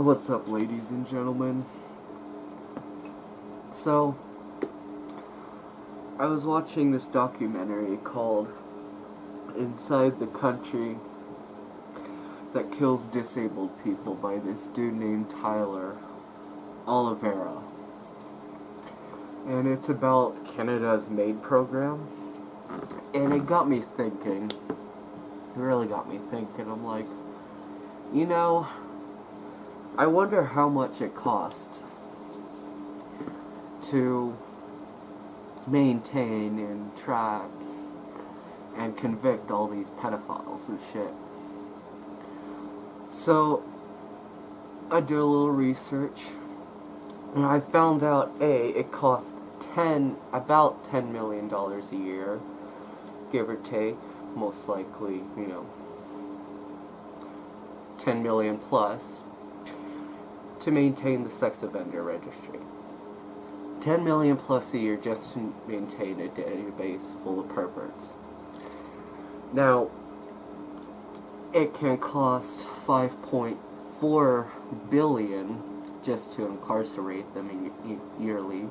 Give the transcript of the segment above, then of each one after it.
What's up, ladies and gentlemen? So, I was watching this documentary called Inside the Country That Kills Disabled People by this dude named Tyler Oliveira. And it's about Canada's MAID program. And it got me thinking. It really got me thinking. I'm like, you know, I wonder how much it costs to maintain and track and convict all these pedophiles and shit. So, I did a little research, and I found out, it costs about $10 million a year, give or take, most likely, 10 million plus, to maintain the sex offender registry. 10 million plus a year just to maintain a database full of perverts. Now, it can cost $5.4 billion just to incarcerate them yearly.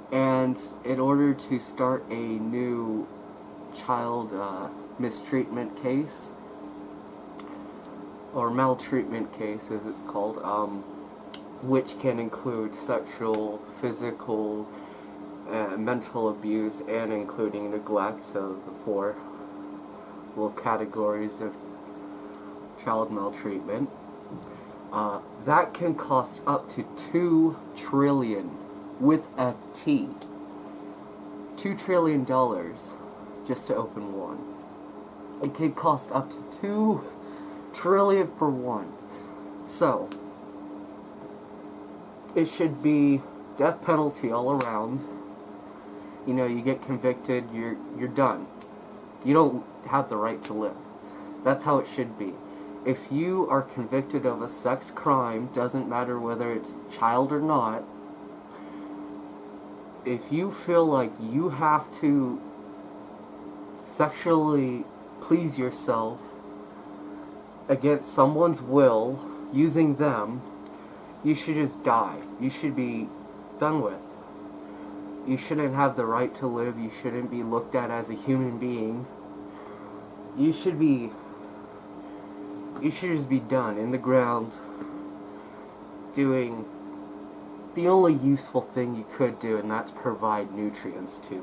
And in order to start a new child mistreatment case, or maltreatment case as it's called, which can include sexual, physical, mental abuse, and including neglect, so the four little categories of child maltreatment, that can cost up to $2 trillion with a T. $2 trillion just to open one. It could cost up to $2 trillion for one. So, it should be death penalty all around. You get convicted, you're done. You don't have the right to live. That's how it should be. If you are convicted of a sex crime, doesn't matter whether it's child or not, if you feel like you have to sexually please yourself against someone's will, using them, you should just die. You should be done with. You shouldn't have the right to live. You shouldn't be looked at as a human being. You should just be done in the ground doing the only useful thing you could do, and that's provide nutrients to,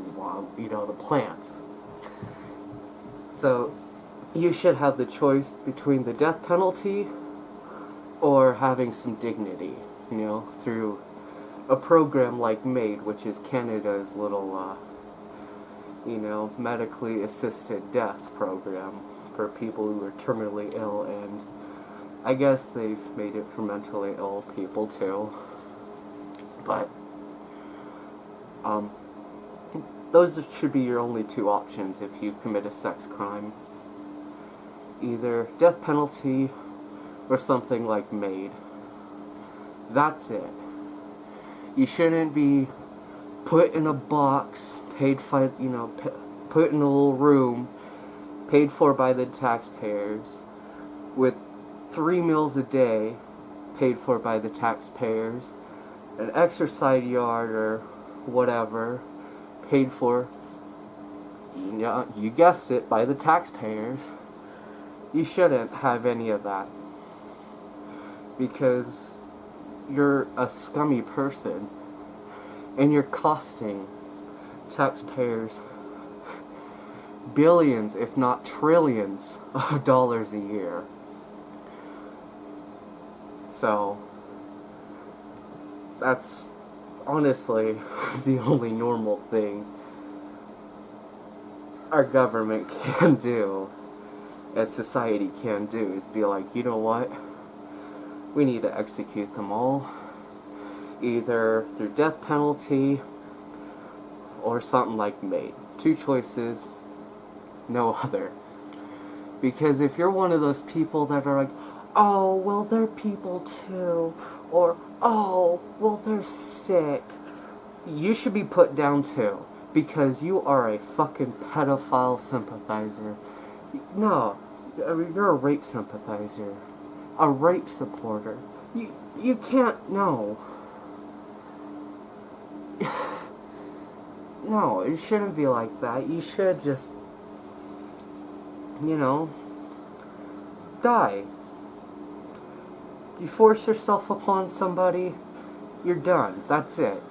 the plants. So, you should have the choice between the death penalty or having some dignity, through a program like MAID, which is Canada's little, medically assisted death program for people who are terminally ill, and I guess they've made it for mentally ill people too. But, those should be your only two options if you commit a sex crime. Either death penalty or something like MAID. That's it. You shouldn't be put in a box, put in a little room, paid for by the taxpayers, with 3 meals a day, paid for by the taxpayers, an exercise yard or whatever, paid for, you guessed it, by the taxpayers. You shouldn't have any of that, because you're a scummy person, and you're costing taxpayers billions, if not trillions, of dollars a year. So, that's honestly the only normal thing our government can do, and society can do, is be like, you know what? We need to execute them all, either through death penalty or something like MAID. Two choices, no other. Because if you're one of those people that are like, oh, well, they're people too, or, oh, well, they're sick, you should be put down too, because you are a fucking pedophile sympathizer. No, you're a rape sympathizer, a rape supporter. You can't, no. No, it shouldn't be like that. You should just, die. You force yourself upon somebody, you're done. That's it.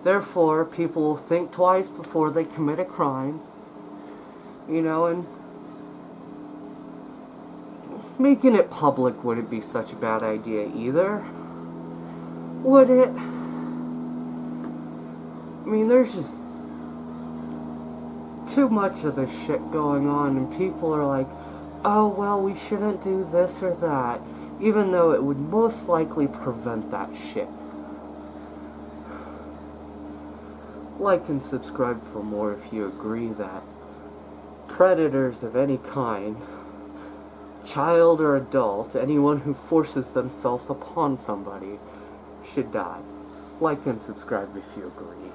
Therefore, people think twice before they commit a crime. And making it public wouldn't be such a bad idea either. Would it? I mean, there's just too much of this shit going on, and people are like, oh, well, we shouldn't do this or that, even though it would most likely prevent that shit. Like and subscribe for more if you agree that predators of any kind, child or adult, anyone who forces themselves upon somebody, should die. Like and subscribe if you agree.